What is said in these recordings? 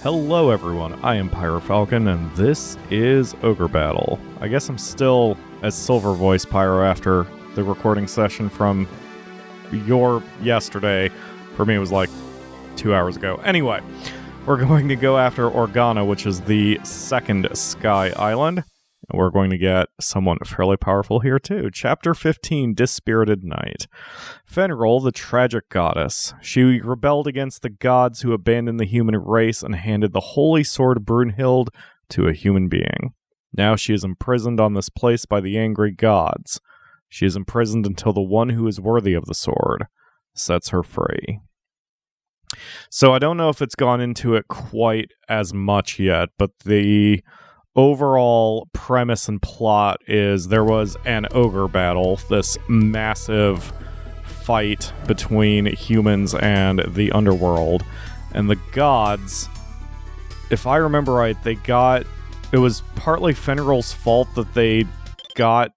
Hello everyone, I am PyroFalkon, and this is Ogre Battle. I guess I'm still as Silver Voice Pyro after the recording session from your yesterday. For me, it was like 2 hours ago. Anyway, we're going to go after Organa, which is the second Sky Island. And we're going to get someone fairly powerful here too. Chapter 15, Dispirited Knight. Fenril, the tragic goddess. She rebelled against the gods who abandoned the human race and handed the holy sword Brunhild to a human being. Now she is imprisoned on this place by the angry gods. She is imprisoned until the one who is worthy of the sword sets her free. So I don't know if it's gone into it quite as much yet, but the overall premise and plot is there was an ogre battle, this massive fight between humans and the underworld, and the gods, if I remember right, it was partly Fenrir's fault that they got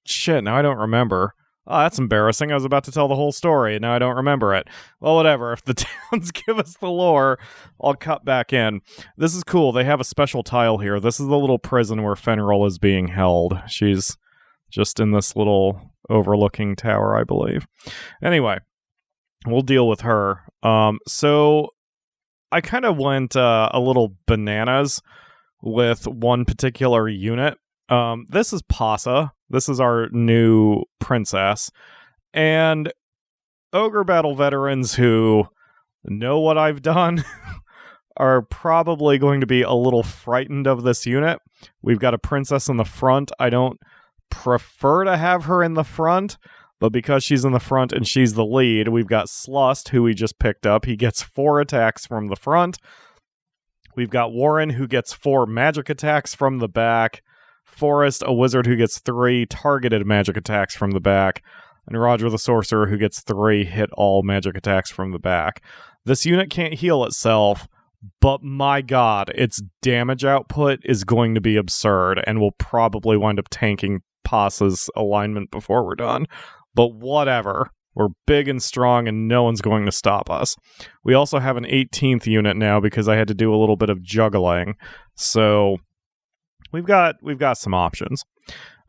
shit, now I don't remember. Oh, that's embarrassing. I was about to tell the whole story, and now I don't remember it. Well, whatever. If the towns give us the lore, I'll cut back in. This is cool. They have a special tile here. This is the little prison where Fenril is being held. She's just in this little overlooking tower, I believe. Anyway, we'll deal with her. So I kind of went a little bananas with one particular unit. This is Pasa. This is our new princess. And Ogre Battle veterans who know what I've done are probably going to be a little frightened of this unit. We've got a princess in the front. I don't prefer to have her in the front, but because she's in the front and she's the lead, we've got Slust, who we just picked up. He gets 4 attacks from the front. We've got Warren, who gets 4 magic attacks from the back. Forrest, a wizard who gets 3 targeted magic attacks from the back, and Roger the sorcerer who gets 3 hit all magic attacks from the back. This unit can't heal itself, but my god, its damage output is going to be absurd, and will probably wind up tanking Pasa's alignment before we're done. But whatever. We're big and strong, and no one's going to stop us. We also have an 18th unit now because I had to do a little bit of juggling, so We've got some options.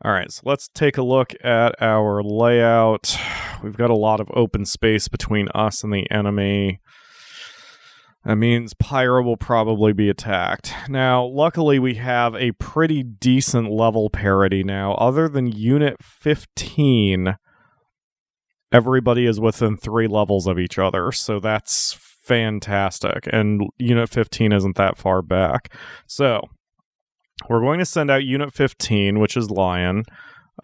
All right, so let's take a look at our layout. We've got a lot of open space between us and the enemy. That means Pyro will probably be attacked. Now, luckily, we have a pretty decent level parity now. Other than Unit 15, everybody is within 3 levels of each other, so that's fantastic. And Unit 15 isn't that far back. So we're going to send out Unit 15, which is Lion.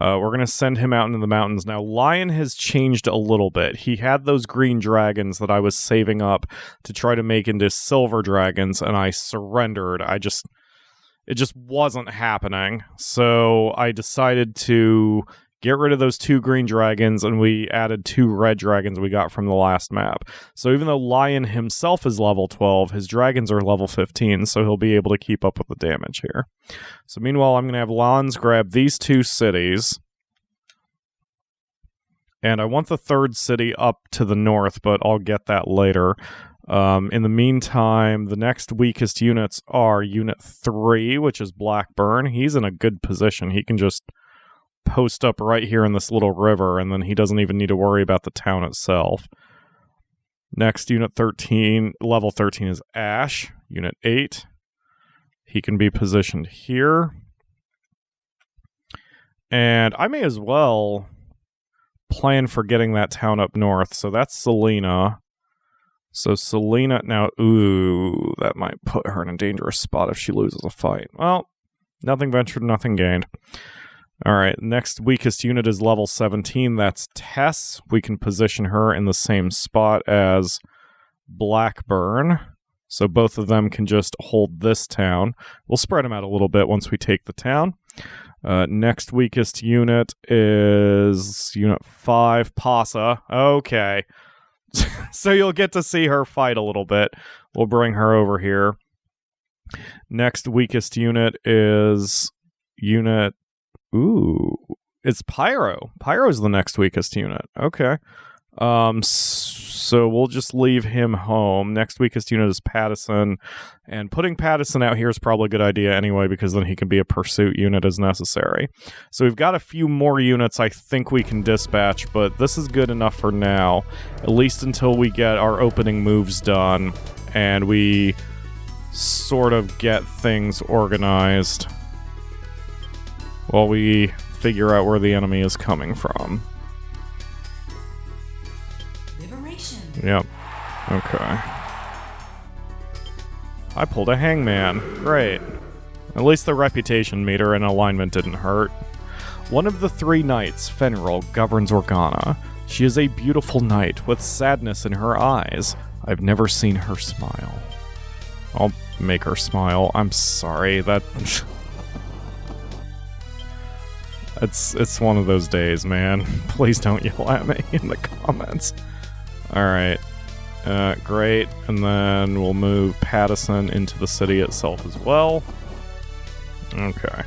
We're going to send him out into the mountains. Now, Lion has changed a little bit. He had those green dragons that I was saving up to try to make into silver dragons, and I surrendered. It just wasn't happening. So I decided to get rid of those 2 green dragons, and we added 2 red dragons we got from the last map. So even though Lion himself is level 12, his dragons are level 15, so he'll be able to keep up with the damage here. So meanwhile, I'm going to have Lons grab these 2 cities. And I want the 3rd city up to the north, but I'll get that later. In the meantime, the next weakest units are Unit 3, which is Blackburn. He's in a good position. He can just post up right here in this little river, and then he doesn't even need to worry about the town itself. Next, Unit 13, level 13 is Ash. Unit 8. He can be positioned here. And I may as well plan for getting that town up north. So that's Selena. So Selena, now, ooh, that might put her in a dangerous spot if she loses a fight. Well, nothing ventured, nothing gained. All right, next weakest unit is level 17. That's Tess. We can position her in the same spot as Blackburn. So both of them can just hold this town. We'll spread them out a little bit once we take the town. Next weakest unit is Unit 5, Pasa. Okay. So you'll get to see her fight a little bit. We'll bring her over here. Next weakest unit is Unit... Ooh, it's Pyro. Pyro's the next weakest unit. Okay. So we'll just leave him home. Next weakest unit is Pattison, and putting Pattison out here is probably a good idea anyway, because then he can be a pursuit unit as necessary. So we've got a few more units I think we can dispatch, but this is good enough for now, at least until we get our opening moves done and we sort of get things organized while we figure out where the enemy is coming from. Yep. Okay. I pulled a hangman. Great. At least the reputation meter and alignment didn't hurt. One of the 3 knights, Fenrir, governs Organa. She is a beautiful knight with sadness in her eyes. I've never seen her smile. I'll make her smile. I'm sorry. It's one of those days, man. Please don't yell at me in the comments. Alright, great, and then we'll move Pattison into the city itself as well. Okay.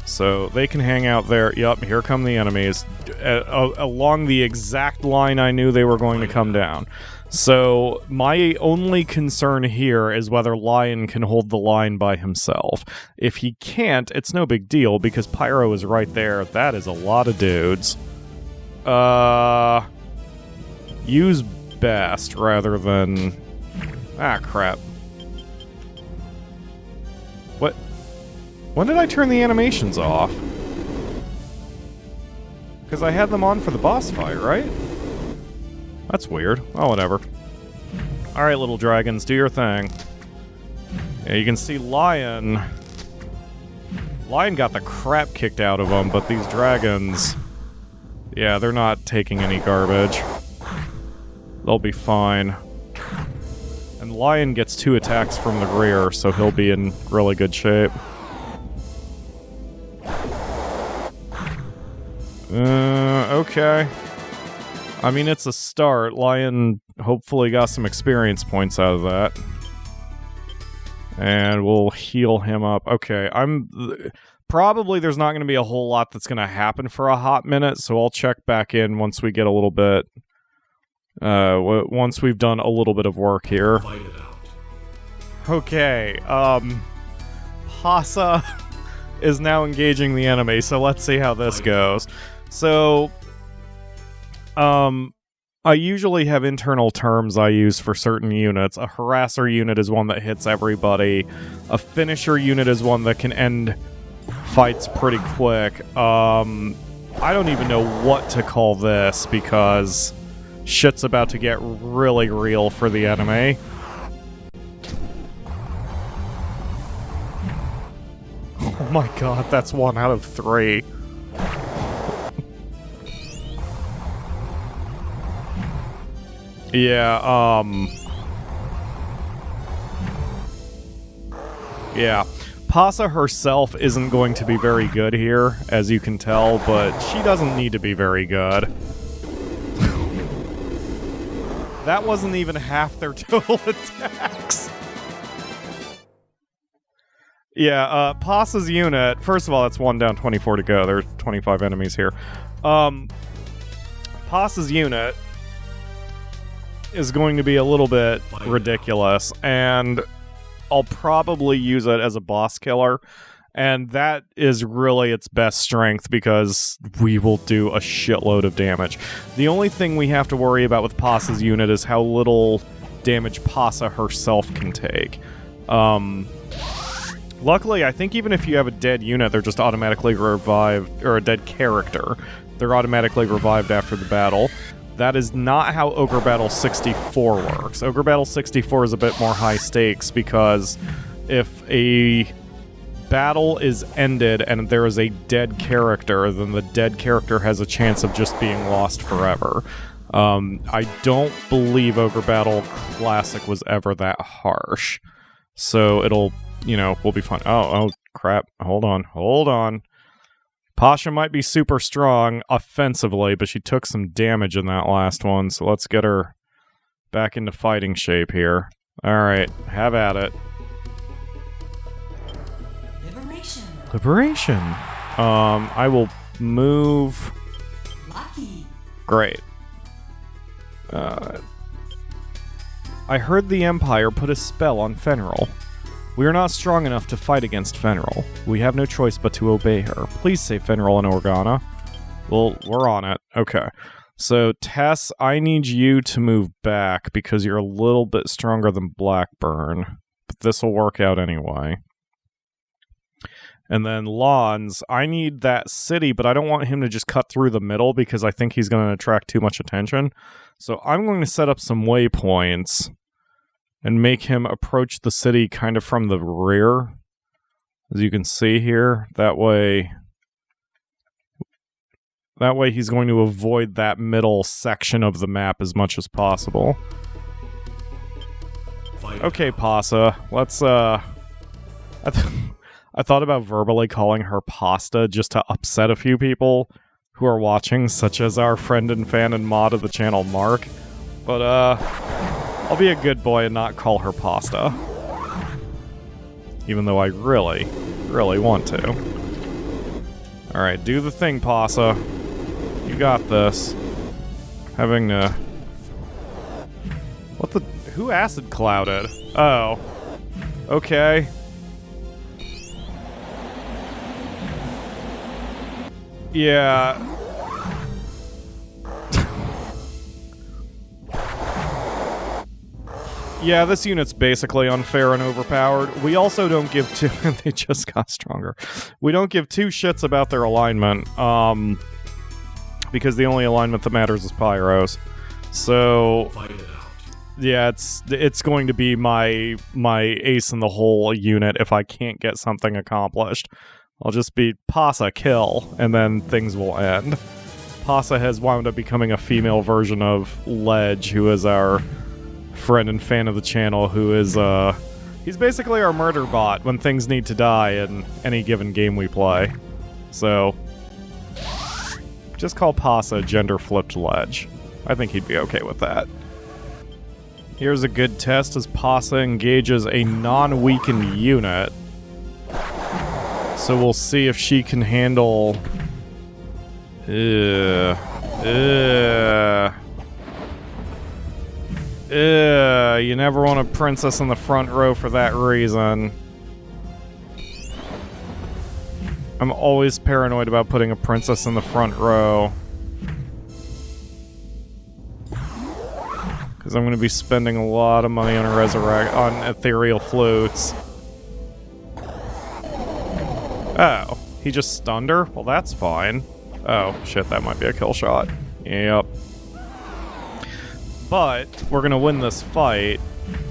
So they can hang out there. Yup, here come the enemies. Along the exact line I knew they were going to come down. So my only concern here is whether Lion can hold the line by himself. If he can't, it's no big deal, because Pyro is right there. That is a lot of dudes. Use best rather than... Ah, crap. What? When did I turn the animations off? Because I had them on for the boss fight, right? That's weird. Oh, whatever. Alright, little dragons, do your thing. Yeah, you can see Lion... Lion got the crap kicked out of him, but these dragons... Yeah, they're not taking any garbage. They'll be fine. And Lion gets 2 attacks from the rear, so he'll be in really good shape. Okay. I mean, it's a start. Lion hopefully got some experience points out of that. And we'll heal him up. Okay, probably there's not going to be a whole lot that's going to happen for a hot minute, so I'll check back in once we get a little bit... once we've done a little bit of work here. Okay, Pasa is now engaging the enemy, so let's see how this goes. So, I usually have internal terms I use for certain units. A harasser unit is one that hits everybody. A finisher unit is one that can end fights pretty quick. I don't even know what to call this, because... shit's about to get really real for the enemy. Oh my god, that's 1 out of 3. Yeah, yeah. Pasa herself isn't going to be very good here, as you can tell, but she doesn't need to be very good. That wasn't even half their total attacks. Yeah, Pasa's unit... First of all, that's 1 down, 24 to go. There's 25 enemies here. Pasa's unit is going to be a little bit ridiculous, and I'll probably use it as a boss killer. And that is really its best strength, because we will do a shitload of damage. The only thing we have to worry about with Pasa's unit is how little damage Pasa herself can take. Luckily, I think even if you have a dead unit, they're just automatically revived, or a dead character, they're automatically revived after the battle. That is not how Ogre Battle 64 works. Ogre Battle 64 is a bit more high stakes, because if a battle is ended and there is a dead character, then the dead character has a chance of just being lost forever. I don't believe Ogre Battle Classic was ever that harsh. So it'll, you know, we'll be fine. Oh, crap. Hold on. Pasha might be super strong offensively, but she took some damage in that last one, so let's get her back into fighting shape here. Alright, have at it. Liberation. I will move... Lucky. Great. I heard the Empire put a spell on Fenrir. We are not strong enough to fight against Fenrir. We have no choice but to obey her. Please save Fenrir and Organa. Well, we're on it. Okay. So, Tess, I need you to move back because you're a little bit stronger than Blackburn. But this will work out anyway. And then Lons, I need that city, but I don't want him to just cut through the middle because I think he's going to attract too much attention. So I'm going to set up some waypoints and make him approach the city kind of from the rear. As you can see here, that way he's going to avoid that middle section of the map as much as possible. Okay, Pasa, let's, I thought about verbally calling her Pasta just to upset a few people who are watching, such as our friend and fan and mod of the channel, Mark. But, I'll be a good boy and not call her Pasta. Even though I really, really want to. Alright, do the thing, Pasa. You got this. Having to... What the... Who acid clouded? Oh. Okay. Yeah. Yeah, this unit's basically unfair and overpowered. We also don't give two... They just got stronger. We don't give two shits about their alignment, because the only alignment that matters is Pyro's. So... Yeah, it's going to be my ace in the hole unit if I can't get something accomplished. I'll just be Pasa kill, and then things will end. Pasa has wound up becoming a female version of Ledge, who is our friend and fan of the channel, who is, he's basically our murder bot when things need to die in any given game we play. So, just call Pasa gender-flipped Ledge. I think he'd be okay with that. Here's a good test as Pasa engages a non-weakened unit. So we'll see if she can handle... You never want a princess in the front row for that reason. I'm always paranoid about putting a princess in the front row. Because I'm going to be spending a lot of money on on ethereal flutes. Oh, he just stunned her? Well, that's fine. Oh, shit, that might be a kill shot. Yep. But, we're going to win this fight.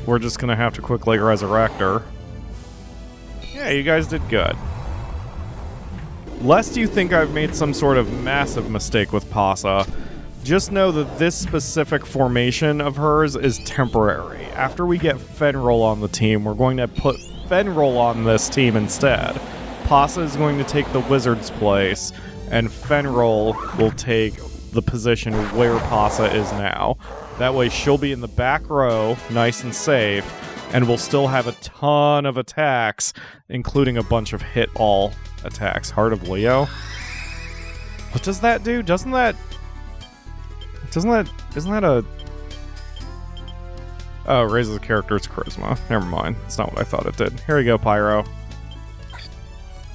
We're just going to have to quickly resurrect her. Yeah, you guys did good. Lest you think I've made some sort of massive mistake with Pasa, just know that this specific formation of hers is temporary. After we get Fenrir on the team, we're going to put Fenrir on this team instead. Pasa is going to take the wizard's place, and Fenrir will take the position where Pasa is now. That way she'll be in the back row, nice and safe, and we'll still have a ton of attacks, including a bunch of hit-all attacks. Heart of Leo? What does that do? Isn't that a... Oh, it raises the character's charisma. Never mind. That's not what I thought it did. Here we go, Pyro.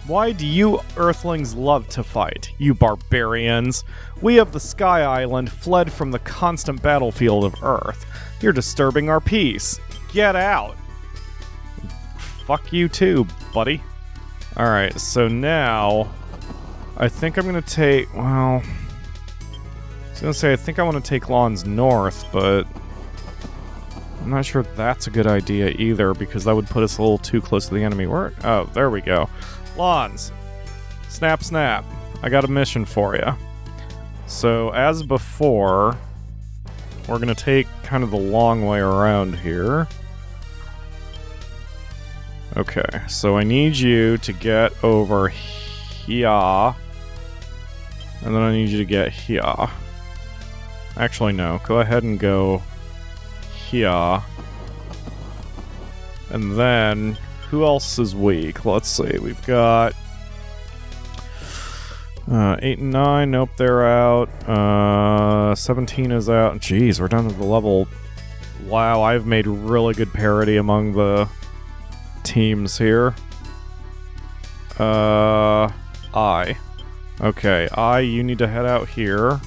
Why do you Earthlings love to fight, you barbarians? We of the Sky Island fled from the constant battlefield of Earth. You're disturbing our peace. Get out! Fuck you too, buddy. Alright, so now... I think I'm gonna take... Well... I was gonna say, I think I want to take lawns north, but... I'm not sure if that's a good idea either, because that would put us a little too close to the enemy. Where? Oh, there we go. Lawns. Snap, snap. I got a mission for you. So, as before, we're going to take kind of the long way around here. Okay, so I need you to get over here. And then I need you to get here. Actually, no. Go ahead and go here. And then... Who else is weak? Let's see. We've got... 8 and 9, nope, they're out. 17 is out. Jeez, we're down to the level. Wow, I've made really good parity among the teams here. I. Okay, you need to head out here.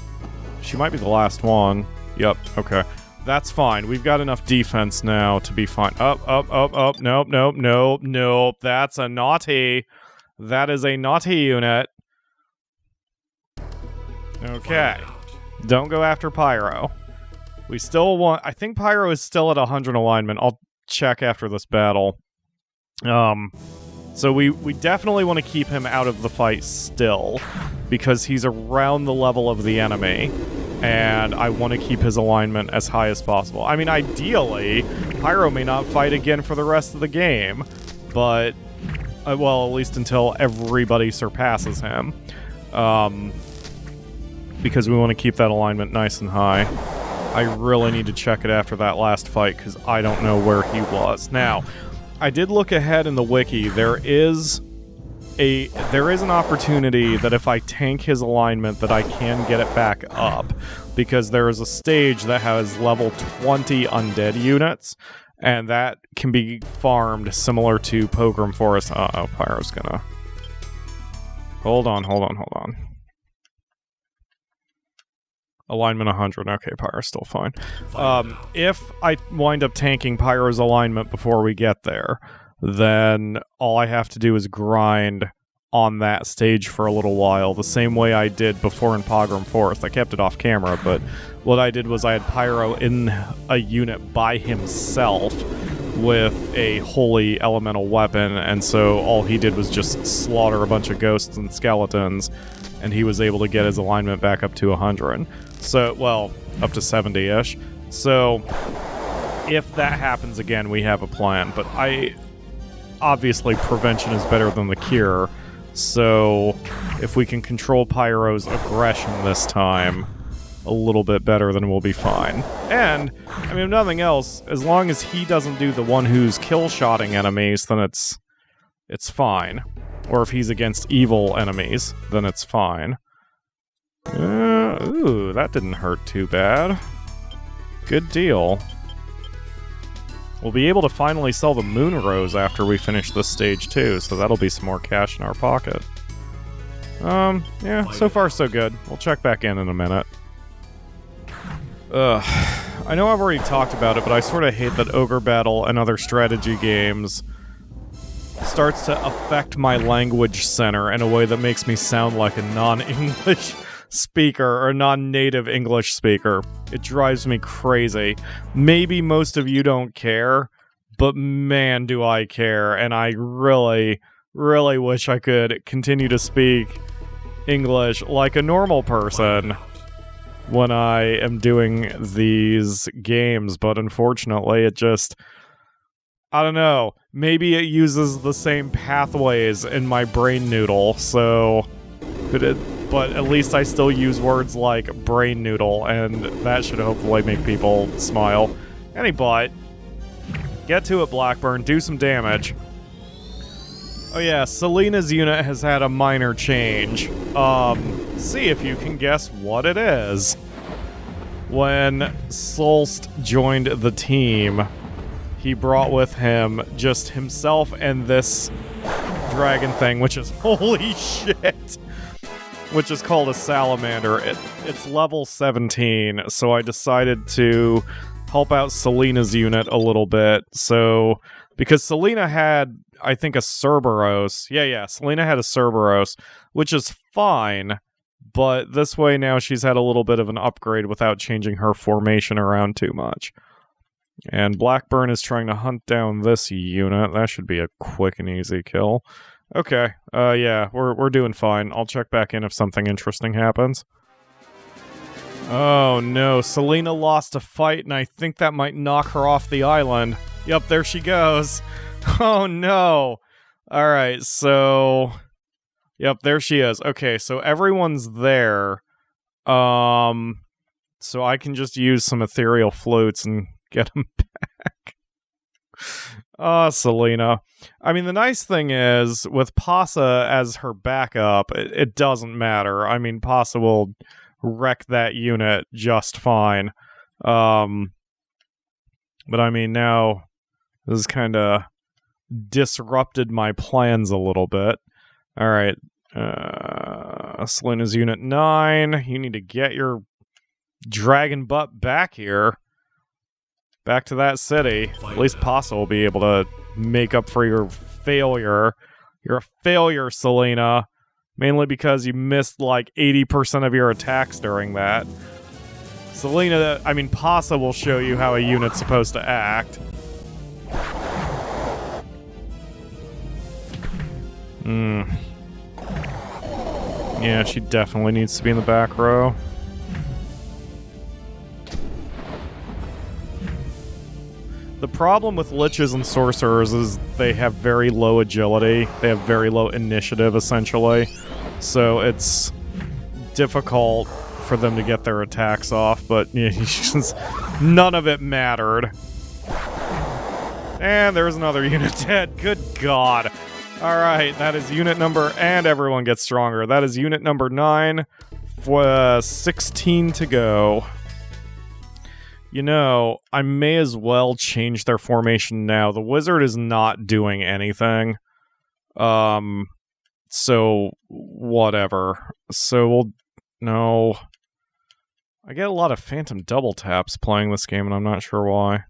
She might be the last one. Yep, okay. That's fine. We've got enough defense now to be fine. Up. Nope. That's a naughty. That is a naughty unit. Okay. Don't go after Pyro. We still want... I think Pyro is still at 100 alignment. I'll check after this battle. So we definitely want to keep him out of the fight still, because he's around the level of the enemy, and I want to keep his alignment as high as possible. I mean, ideally, Pyro may not fight again for the rest of the game, but, well, at least until everybody surpasses him, because we want to keep that alignment nice and high. I really need to check it after that last fight, because I don't know where he was. Now, I did look ahead in the wiki. There is an opportunity that if I tank his alignment that I can get it back up, because there is a stage that has level 20 undead units, and that can be farmed similar to Pogrom Forest. Uh-oh, Pyro's gonna... Hold on. Alignment 100. Okay, Pyro's still fine. If I wind up tanking Pyro's alignment before we get there, then all I have to do is grind on that stage for a little while, the same way I did before in Pogrom Forest. I kept it off camera, but what I did was I had Pyro in a unit by himself with a holy elemental weapon, and so all he did was just slaughter a bunch of ghosts and skeletons, and he was able to get his alignment back up to 100. So, well, up to 70-ish. So, if that happens again, we have a plan. But obviously, prevention is better than the cure. So, if we can control Pyro's aggression this time a little bit better, then we'll be fine. And, I mean, if nothing else, as long as he doesn't do the one who's kill-shotting enemies, then it's fine. Or if he's against evil enemies, then it's fine. Ooh, that didn't hurt too bad. Good deal. We'll be able to finally sell the Moon Rose after we finish this stage too, so that'll be some more cash in our pocket. Yeah, so far so good. We'll check back in a minute. I know I've already talked about it, but I sort of hate that Ogre Battle and other strategy games starts to affect my language center in a way that makes me sound like a non-English speaker or non-native English speaker. It drives me crazy. Maybe most of you don't care, but man, do I care, and I really, really wish I could continue to speak English like a normal person when I am doing these games, but unfortunately it just... I don't know. Maybe it uses the same pathways in my brain noodle, so... But at least I still use words like brain noodle, and that should hopefully make people smile. Anyway, get to it, Blackburn. Do some damage. Oh yeah, Selena's unit has had a minor change. See if you can guess what it is. When Solst joined the team, he brought with him just himself and this dragon thing, which is holy shit, which is called a salamander. It's level 17, so I decided to help out Selena's unit a little bit. So, because Selena had, I think, a Cerberus. Yeah, Selena had a Cerberus, which is fine, but this way now she's had a little bit of an upgrade without changing her formation around too much. And Blackburn is trying to hunt down this unit. That should be a quick and easy kill. Okay, yeah, we're doing fine. I'll check back in if something interesting happens. Oh no, Selena lost a fight, and I think that might knock her off the island. Yep, there she goes. Oh no. Alright, so... Yep, there she is. Okay, so everyone's there. So I can just use some ethereal floats and get them back. Selena. I mean, the nice thing is, with Pasa as her backup, it doesn't matter. I mean, Pasa will wreck that unit just fine. But I mean, now this has kind of disrupted my plans a little bit. Alright. Selena's Unit 9. You need to get your dragon butt back here. Back to that city. At least Pasa will be able to make up for your failure. You're a failure, Selena. Mainly because you missed like 80% of your attacks during that. Selena, I mean, Pasa will show you how a unit's supposed to act. Yeah, she definitely needs to be in the back row. The problem with liches and sorcerers is they have very low agility. They have very low initiative, essentially. So it's difficult for them to get their attacks off, but yeah, just, none of it mattered. And there's another unit dead. Good God. Alright, that is unit number, and everyone gets stronger. That is unit number 9, 16 to go. You know, I may as well change their formation now. The wizard is not doing anything. So, whatever. So, no. I get a lot of phantom double taps playing this game, and I'm not sure why.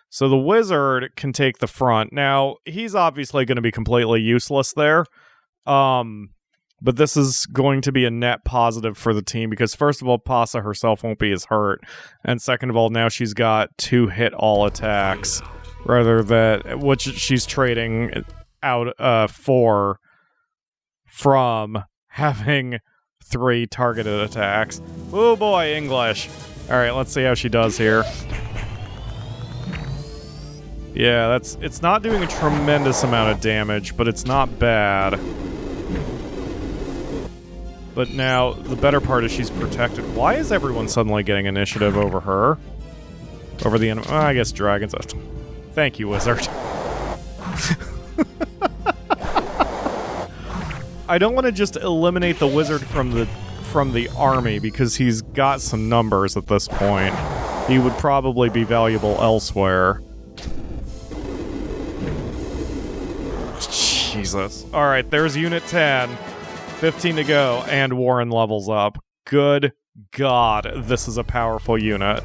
So the wizard can take the front. Now, he's obviously going to be completely useless there. But this is going to be a net positive for the team because, first of all, Pasa herself won't be as hurt. And second of all, now she's got 2 hit all attacks, rather than which she's trading out 4 from having 3 targeted attacks. Oh boy, English. Alright, let's see how she does here. Yeah, it's not doing a tremendous amount of damage, but it's not bad. But now, the better part is she's protected. Why is everyone suddenly getting initiative over her? Over the enemy? I guess dragons. Thank you, wizard. I don't want to just eliminate the wizard from the army, because he's got some numbers at this point. He would probably be valuable elsewhere. Jesus. Alright, there's Unit 10. 15 to go, and Warren levels up. Good God, this is a powerful unit.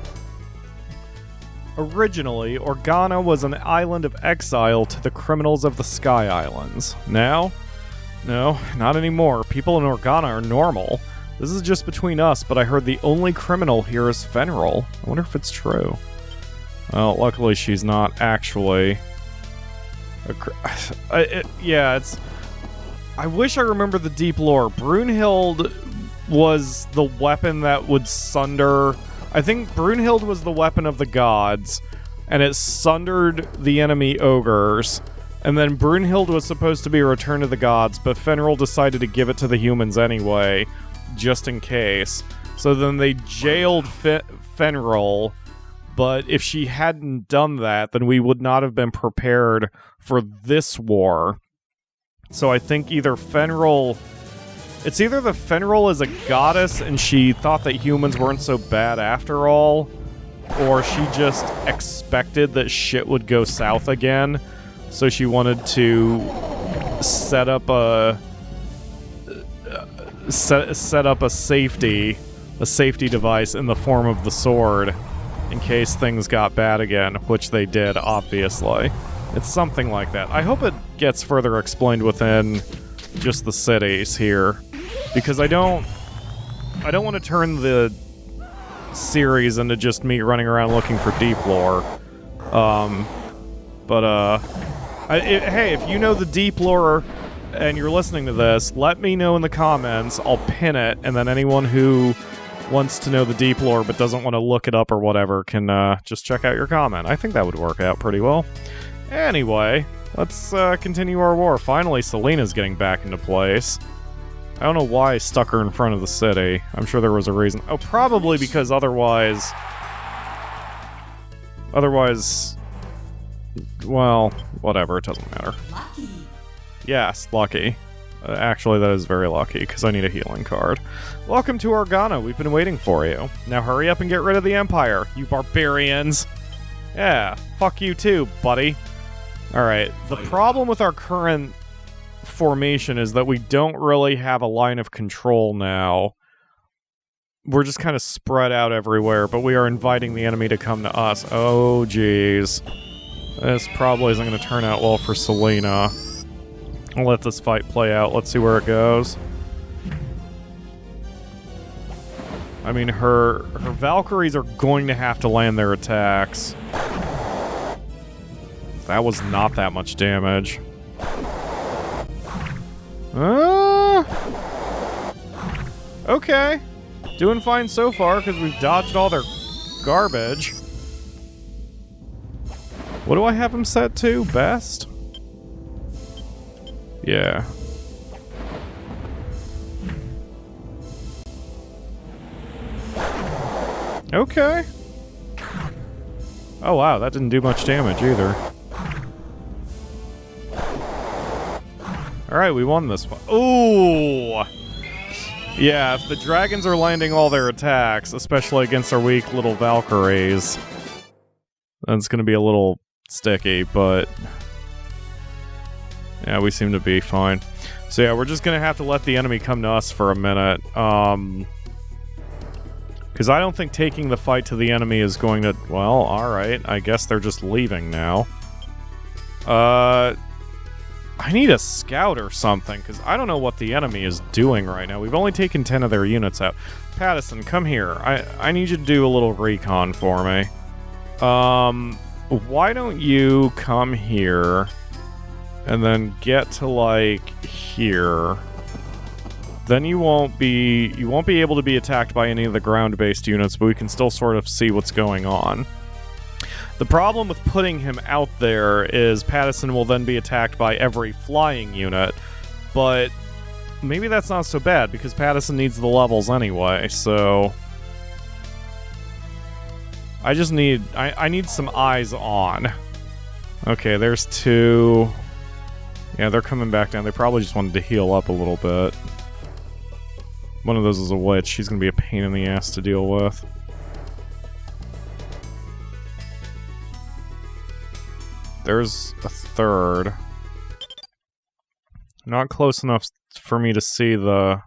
Originally, Organa was an island of exile to the criminals of the Sky Islands. Now? No, not anymore. People in Organa are normal. This is just between us, but I heard the only criminal here is Fenril. I wonder if it's true. Well, luckily she's not actually... yeah, it's... I wish I remember the deep lore. Brunhild was the weapon that would sunder... I think Brunhild was the weapon of the gods, and it sundered the enemy ogres. And then Brunhild was supposed to be a return to the gods, but Fenril decided to give it to the humans anyway, just in case. So then they jailed Fenril, but if she hadn't done that, then we would not have been prepared for this war. So I think either Fenril... It's either the Fenril is a goddess and she thought that humans weren't so bad after all, or she just expected that shit would go south again, so she wanted to set up a... set up a safety device in the form of the sword in case things got bad again, which they did, obviously. It's something like that. I hope it gets further explained within just the cities here, because I don't want to turn the series into just me running around looking for deep lore. Hey, if you know the deep lore and you're listening to this, let me know in the comments. I'll pin it, and then anyone who wants to know the deep lore but doesn't want to look it up or whatever can just check out your comment. I think that would work out pretty well. Anyway, let's continue our war. Finally, Selena's getting back into place. I don't know why I stuck her in front of the city. I'm sure there was a reason. Oh, probably because otherwise Well, whatever, it doesn't matter. Lucky. Yes, lucky. Actually, that is very lucky, because I need a healing card. Welcome to Organa, we've been waiting for you. Now hurry up and get rid of the Empire, you barbarians! Yeah, fuck you too, buddy. Alright, the problem with our current formation is that we don't really have a line of control now. We're just kind of spread out everywhere, but we are inviting the enemy to come to us. Oh, jeez. This probably isn't going to turn out well for Selena. I'll let this fight play out. Let's see where it goes. I mean, her Valkyries are going to have to land their attacks. That was not that much damage. Okay. Doing fine so far, because we've dodged all their garbage. What do I have him set to? Best? Yeah. Okay. Oh wow, that didn't do much damage either. Alright, we won this one. Ooh! Yeah, if the dragons are landing all their attacks, especially against our weak little Valkyries, then it's gonna be a little sticky, but... yeah, we seem to be fine. So yeah, we're just gonna have to let the enemy come to us for a minute. Because I don't think taking the fight to the enemy is going to... well, alright, I guess they're just leaving now. I need a scout or something, because I don't know what the enemy is doing right now. We've only taken 10 of their units out. Pattison, come here. I need you to do a little recon for me. Why don't you come here and then get to, like, here. Then you won't be able to be attacked by any of the ground-based units, but we can still sort of see what's going on. The problem with putting him out there is Pattison will then be attacked by every flying unit, but maybe that's not so bad, because Pattison needs the levels anyway, so... I just need... I need some eyes on. Okay, there's two... yeah, they're coming back down. They probably just wanted to heal up a little bit. One of those is a witch. She's gonna be a pain in the ass to deal with. There's a third. Not close enough for me to see the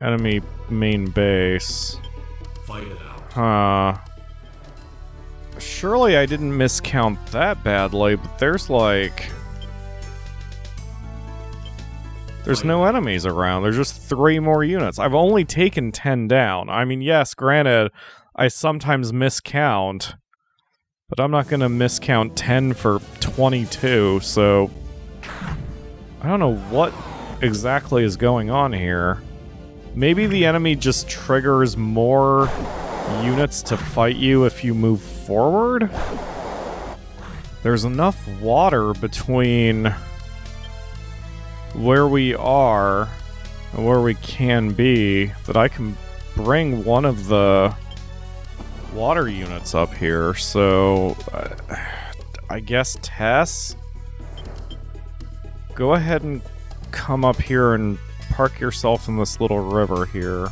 enemy main base. Fight it out. Huh. Surely I didn't miscount that badly, but there's like... there's no enemies around. There's just 3 more units. I've only taken 10 down. I mean, yes, granted, I sometimes miscount, but I'm not gonna miscount 10 for 22, so... I don't know what exactly is going on here. Maybe the enemy just triggers more units to fight you if you move forward? There's enough water between where we are and where we can be that I can bring one of the water units up here, so I guess Tess, go ahead and come up here and park yourself in this little river here.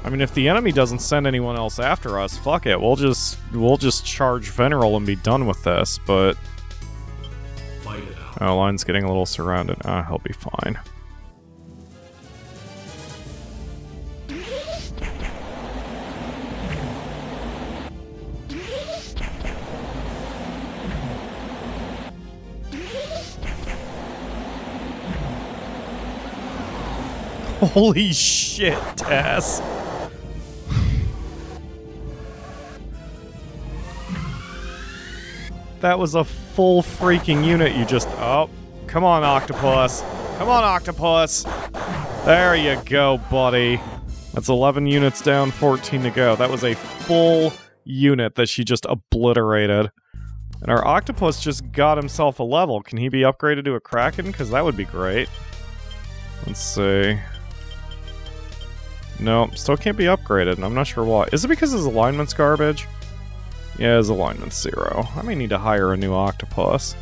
I mean, if the enemy doesn't send anyone else after us, fuck it, we'll just charge Veneral and be done with this, but... fight it out. oh, Line's getting a little surrounded. He'll be fine. Holy shit, Tess. That was a full freaking unit you just... oh, come on, Octopus. Come on, Octopus. There you go, buddy. That's 11 units down, 14 to go. That was a full unit that she just obliterated. And our Octopus just got himself a level. Can he be upgraded to a Kraken? Because that would be great. Let's see. No, still can't be upgraded, and I'm not sure why. Is it because his alignment's garbage? Yeah, his alignment's 0. I may need to hire a new octopus.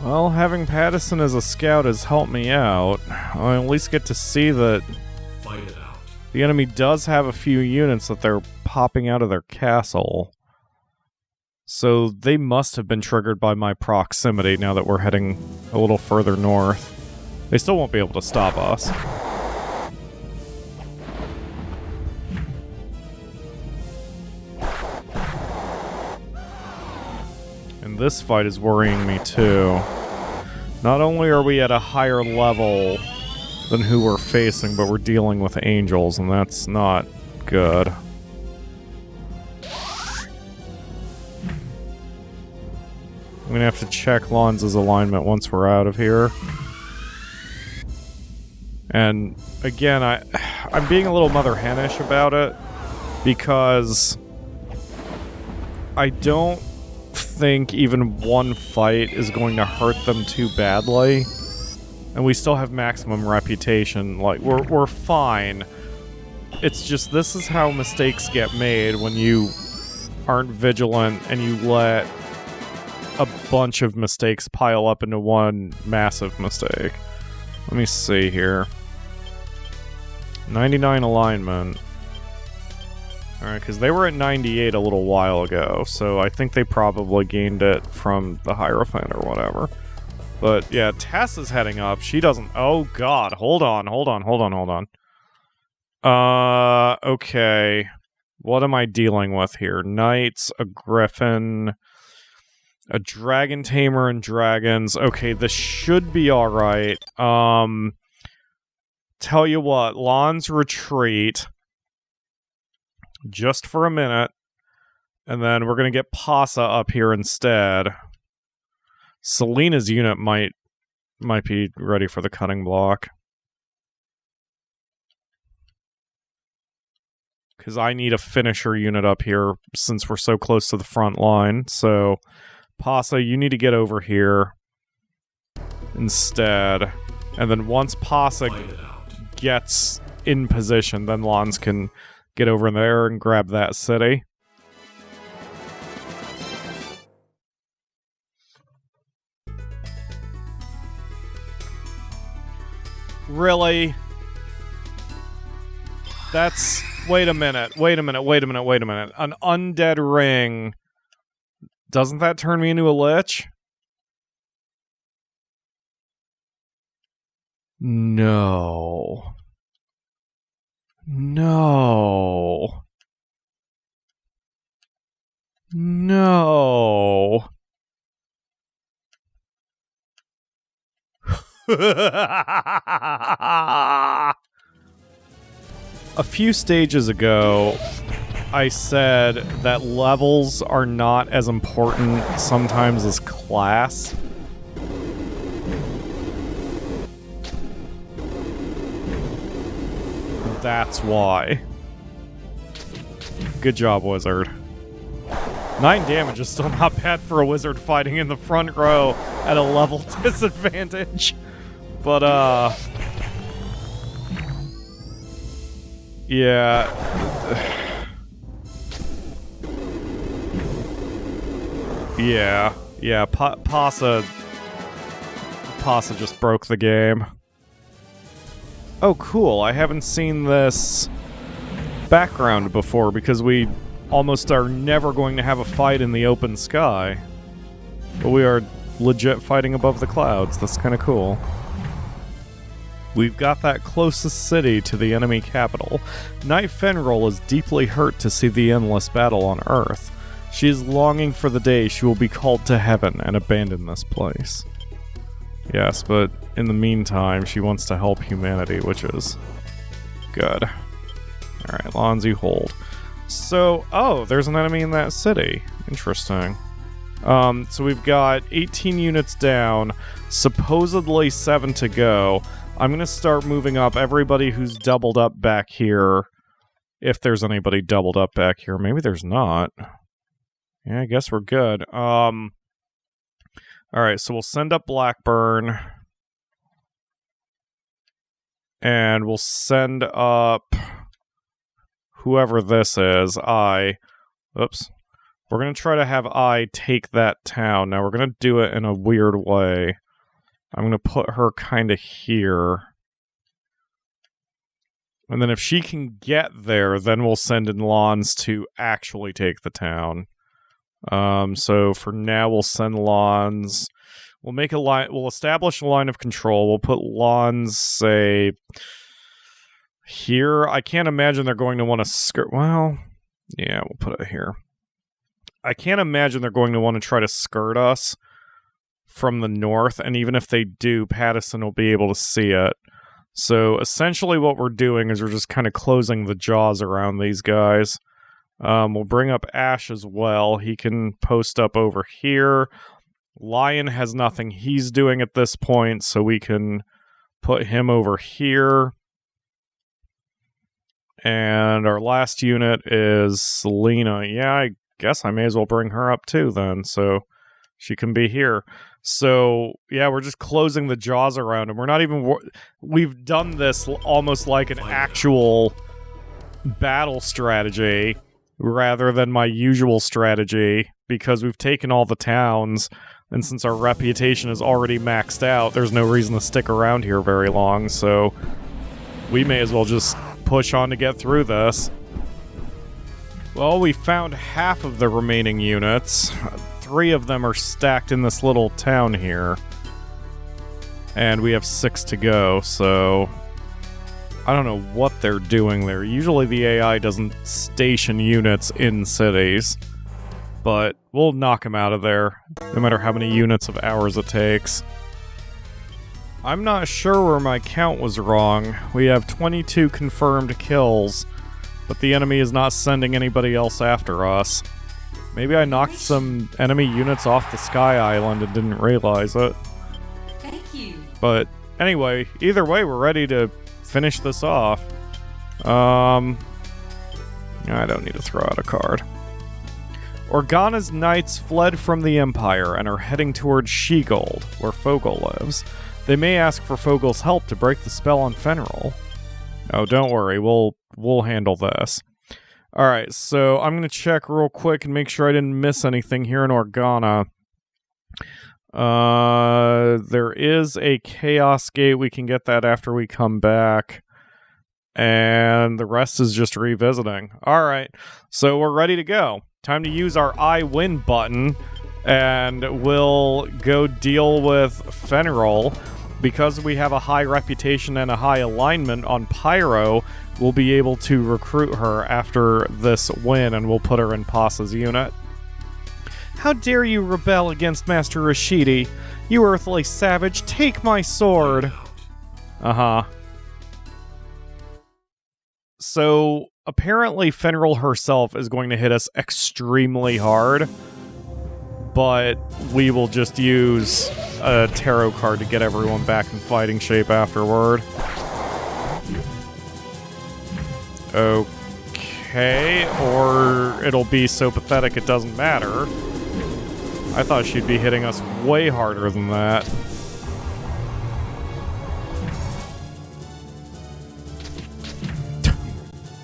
Well, having Pattison as a scout has helped me out. I at least get to see that Fight it out. the enemy does have a few units that they're popping out of their castle. So they must have been triggered by my proximity now that we're heading a little further north. They still won't be able to stop us. And this fight is worrying me too. Not only are we at a higher level than who we're facing, but we're dealing with angels, and that's not good. I'm gonna have to check Lons' alignment once we're out of here. And again, I'm being a little mother hennish about it because I don't think even one fight is going to hurt them too badly. And we still have maximum reputation. Like, we're fine. It's just this is how mistakes get made when you aren't vigilant and you let a bunch of mistakes pile up into one massive mistake. Let me see here. 99 alignment. Alright, because they were at 98 a little while ago, so I think they probably gained it from the Hierophant or whatever. But yeah, Tess is heading up. She doesn't... Oh god, hold on. Okay. What am I dealing with here? Knights, a griffin, a dragon tamer, and dragons. Okay, this should be alright. Tell you what, Lons retreat just for a minute, and then we're gonna get Pasa up here instead. Selena's unit might be ready for the cutting block. Because I need a finisher unit up here since we're so close to the front line. So, Pasa, you need to get over here instead. And then once Pasa gets in position, then Lons can get over there and grab that city. Really? That's... Wait a minute. An undead ring. Doesn't that turn me into a lich? No. No. No. A few stages ago, I said that levels are not as important sometimes as class. That's why. Good job, wizard. 9 damage is still not bad for a wizard fighting in the front row at a level disadvantage. But, yeah. Yeah, Pasa just broke the game. Oh, cool. I haven't seen this background before because we almost are never going to have a fight in the open sky. But we are legit fighting above the clouds. That's kind of cool. We've got that closest city to the enemy capital. Knight Fenril is deeply hurt to see the endless battle on Earth. She is longing for the day she will be called to heaven and abandon this place. Yes, but in the meantime, she wants to help humanity, which is good. Alright, Lons, you hold. So, oh, there's an enemy in that city. Interesting. So we've got 18 units down, supposedly 7 to go. I'm going to start moving up everybody who's doubled up back here, if there's anybody doubled up back here. Maybe there's not. Yeah, I guess we're good. Alright, so we'll send up Blackburn. And we'll send up whoever this is. Oops. We're going to try to have I take that town. Now, we're going to do it in a weird way. I'm going to put her kind of here. And then if she can get there, then we'll send in Lawns to actually take the town. So for now, we'll send Lawns. We'll make a line. We'll establish a line of control. We'll put Lawns, say, here. I can't imagine they're going to want to skirt. Well, yeah, we'll put it here. I can't imagine they're going to want to try to skirt us from the north. And even if they do, Pattison will be able to see it. So essentially what we're doing is we're just kind of closing the jaws around these guys. We'll bring up Ash as well. He can post up over here. Lion has nothing he's doing at this point, so we can put him over here. And our last unit is Selena. Yeah, I guess I may as well bring her up too then, so she can be here. So, yeah, we're just closing the jaws around him. We're not even... We've done this almost like an actual battle strategy rather than my usual strategy, because we've taken all the towns, and since our reputation is already maxed out, there's no reason to stick around here very long, so we may as well just push on to get through this. Well, we found half of the remaining units. 3 of them are stacked in this little town here. And we have 6 to go, so I don't know what they're doing there. Usually the AI doesn't station units in cities, but we'll knock them out of there, no matter how many units of ours it takes. I'm not sure where my count was wrong. We have 22 confirmed kills, but the enemy is not sending anybody else after us. Maybe I knocked some enemy units off the Sky Island and didn't realize it. Thank you. But anyway, either way, we're ready to finish this off. I don't need to throw out a card. Organa's knights fled from the Empire and are heading towards Shegold, where Fogel lives. They may ask for Fogel's help to break the spell on Fenrir. Oh, don't worry, we'll handle this. Alright, so I'm going to check real quick and make sure I didn't miss anything here in Organa. There is a Chaos Gate. We can get that after we come back. And the rest is just revisiting. Alright, so we're ready to go. Time to use our I win button. And we'll go deal with Fenrir. Because we have a high reputation and a high alignment on Pyro, we'll be able to recruit her after this win, and we'll put her in Pasa's unit. How dare you rebel against Master Rashidi? You earthly savage, take my sword! Uh-huh. So, apparently Fenrir herself is going to hit us extremely hard, but we will just use a tarot card to get everyone back in fighting shape afterward. Okay, or it'll be so pathetic it doesn't matter. I thought she'd be hitting us way harder than that.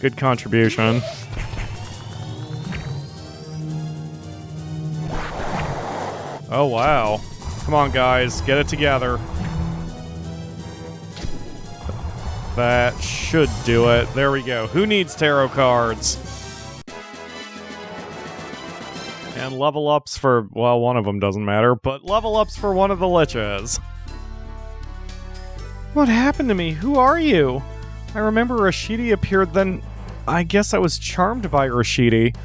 Good contribution. Oh, wow. Come on, guys. Get it together. That should do it. There we go. Who needs tarot cards? And level ups for... Well, one of them doesn't matter, but level ups for one of the liches. What happened to me? Who are you? I remember Rashidi appeared then... I guess I was charmed by Rashidi.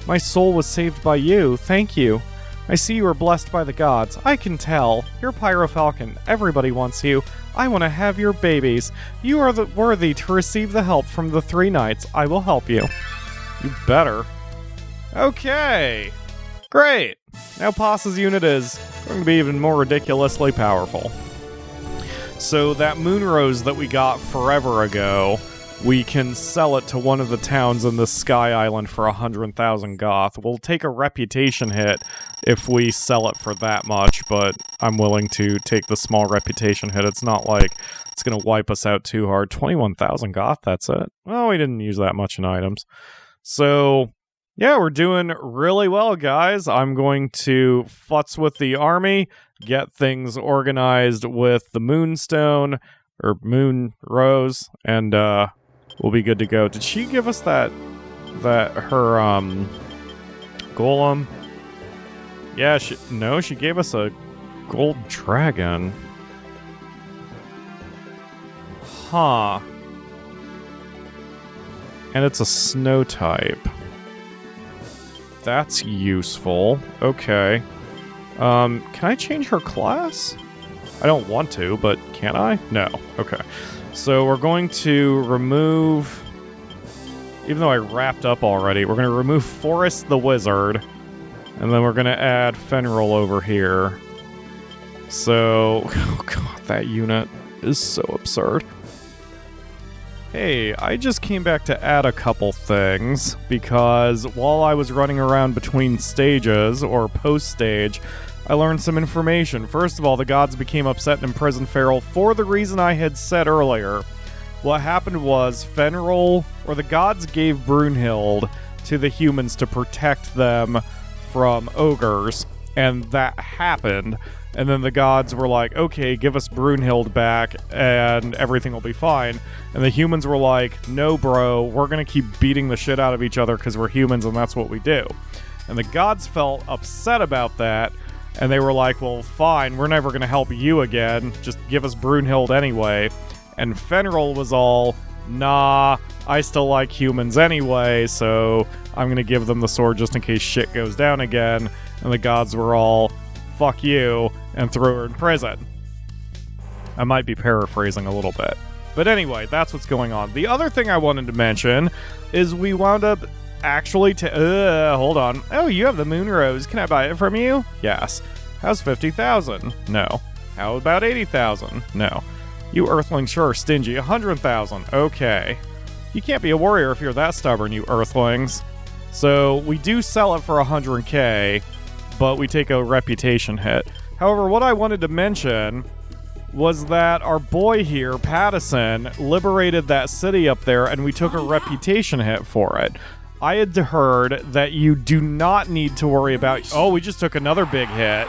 My soul was saved by you. Thank you. I see you are blessed by the gods. I can tell. You're PyroFalkon. Everybody wants you. I want to have your babies. You are worthy to receive the help from the 3 knights. I will help you. You better. Okay. Great. Now Pasa's unit is going to be even more ridiculously powerful. So that moon rose that we got forever ago, we can sell it to one of the towns in the Sky Island for 100,000 goth. We'll take a reputation hit if we sell it for that much, but I'm willing to take the small reputation hit. It's not like it's going to wipe us out too hard. 21,000 goth, that's it. Well, we didn't use that much in items. So, Yeah, we're doing really well, guys. I'm going to futz with the army, get things organized with the moonstone, or moon rose, and we'll be good to go. Did she give us her golem? Yeah, she gave us a gold dragon. Huh. And it's a snow type. That's useful. Okay. Can I change her class? I don't want to, but can I? No. Okay. So we're going to remove... Even though I wrapped up already, we're going to remove Forrest the Wizard. And then we're going to add Fenril over here. So... Oh god, that unit is so absurd. Hey, I just came back to add a couple things, because while I was running around between stages, or post-stage, I learned some information. First of all, the gods became upset and imprisoned Feral for the reason I had said earlier. What happened was, Fenril, or the gods gave Brunhild to the humans to protect them from ogres, and that happened. And then the gods were like, okay, give us Brunhild back and everything will be fine. And the humans were like, no, bro, we're going to keep beating the shit out of each other because we're humans and that's what we do. And the gods felt upset about that. And they were like, well, fine, we're never going to help you again. Just give us Brunhild anyway. And Fenril was all, nah, I still like humans anyway, so I'm going to give them the sword just in case shit goes down again. And the gods were all, fuck you, and threw her in prison. I might be paraphrasing a little bit. But anyway, that's what's going on. The other thing I wanted to mention is we wound up actually hold on. Oh, you have the Moon Rose. Can I buy it from you? Yes. How's 50,000? No. How about 80,000? No. You Earthlings sure are stingy. 100,000. Okay. You can't be a warrior if you're that stubborn, you Earthlings. So we do sell it for 100k, but we take a reputation hit. However, what I wanted to mention was that our boy here, Pattison, liberated that city up there, and we took a reputation hit for it. I had heard that you do not need to worry about... Oh, we just took another big hit.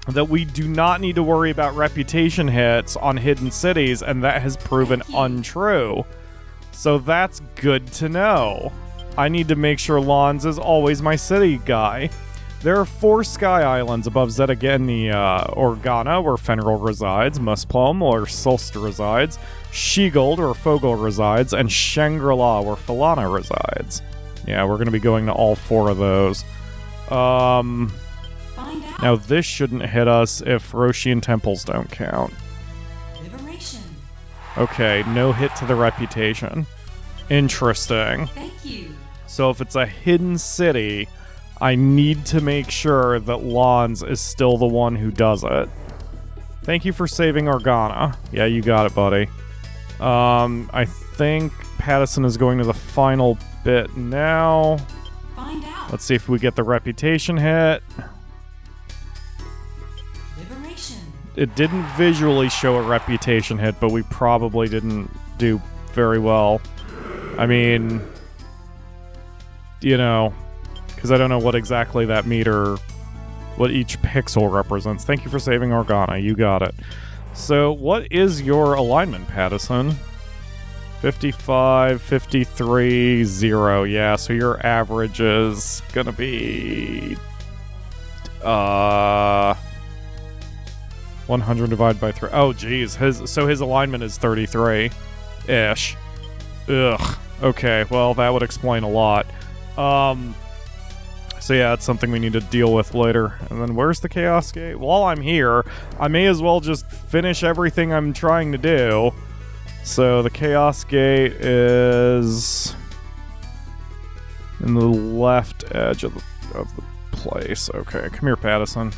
That we do not need to worry about reputation hits on hidden cities, and that has proven untrue. So that's good to know. I need to make sure Lons is always my city guy. There are 4 sky islands above Zetageni, Organa, where Fenril resides, Muspelheim, where Solst resides, Shegold, where Fogel resides, and Shangri-La, where Falana resides. Yeah, we're going to be going to all 4 of those. Now this shouldn't hit us if Roshian temples don't count. Liberation. Okay, no hit to the reputation. Interesting. Thank you. So if it's a hidden city, I need to make sure that Lons is still the one who does it. Thank you for saving Organa. Yeah, you got it, buddy. I think Pattison is going to the final bit now. Find out. Let's see if we get the reputation hit. Liberation. It didn't visually show a reputation hit, but we probably didn't do very well. I mean, you know, because I don't know what exactly that meter, what each pixel represents. Thank you for saving Organa. You got it. So what is your alignment, Pattison? 55, 53, 0. Yeah, so your average is going to be 100 divided by 3. Oh, geez. His alignment is 33-ish. Ugh. Okay, well, that would explain a lot. So yeah, it's something we need to deal with later. And then where's the Chaos Gate? While I'm here, I may as well just finish everything I'm trying to do. So the Chaos Gate is in the left edge of the place. Okay, come here, Pattison.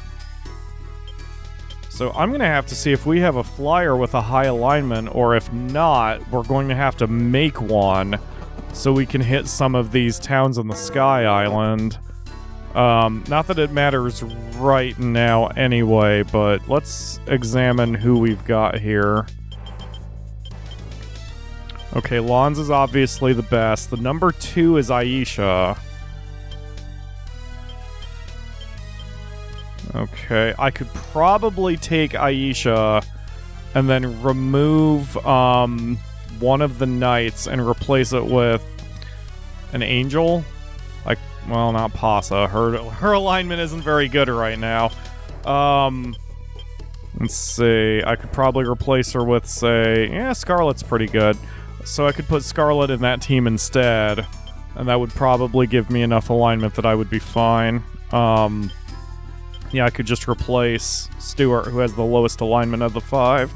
So I'm going to have to see if we have a flyer with a high alignment, or if not, we're going to have to make one so we can hit some of these towns on the Sky Island. Not that it matters right now anyway, but let's examine who we've got here. Okay, Lons is obviously the best. The number 2 is Aisha. Okay, I could probably take Aisha and then remove one of the knights and replace it with an angel. Like, well, not Pasa. Her alignment isn't very good right now. Let's see. I could probably replace her with, say, yeah, Scarlet's pretty good. So I could put Scarlet in that team instead, and that would probably give me enough alignment that I would be fine. Yeah, I could just replace Stuart, who has the lowest alignment of the 5,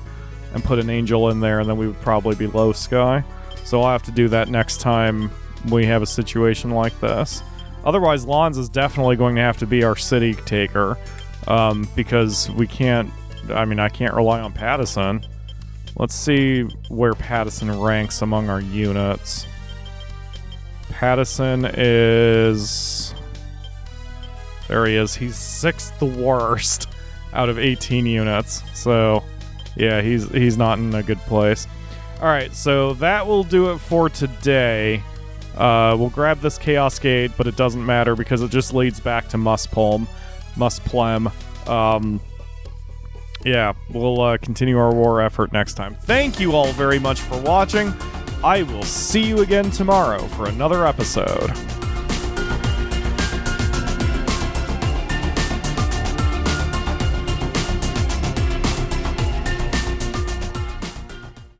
and put an angel in there, and then we would probably be low sky. So I'll have to do that next time we have a situation like this. Otherwise, Lons is definitely going to have to be our city taker, because we can't... I mean, I can't rely on Pattison. Let's see where Pattison ranks among our units. Pattison is... There he is. He's 6th worst out of 18 units. So, yeah, he's not in a good place. Alright, so that will do it for today. We'll grab this Chaos Gate, but it doesn't matter because it just leads back to Musplem. Yeah, we'll continue our war effort next time. Thank you all very much for watching. I will see you again tomorrow for another episode.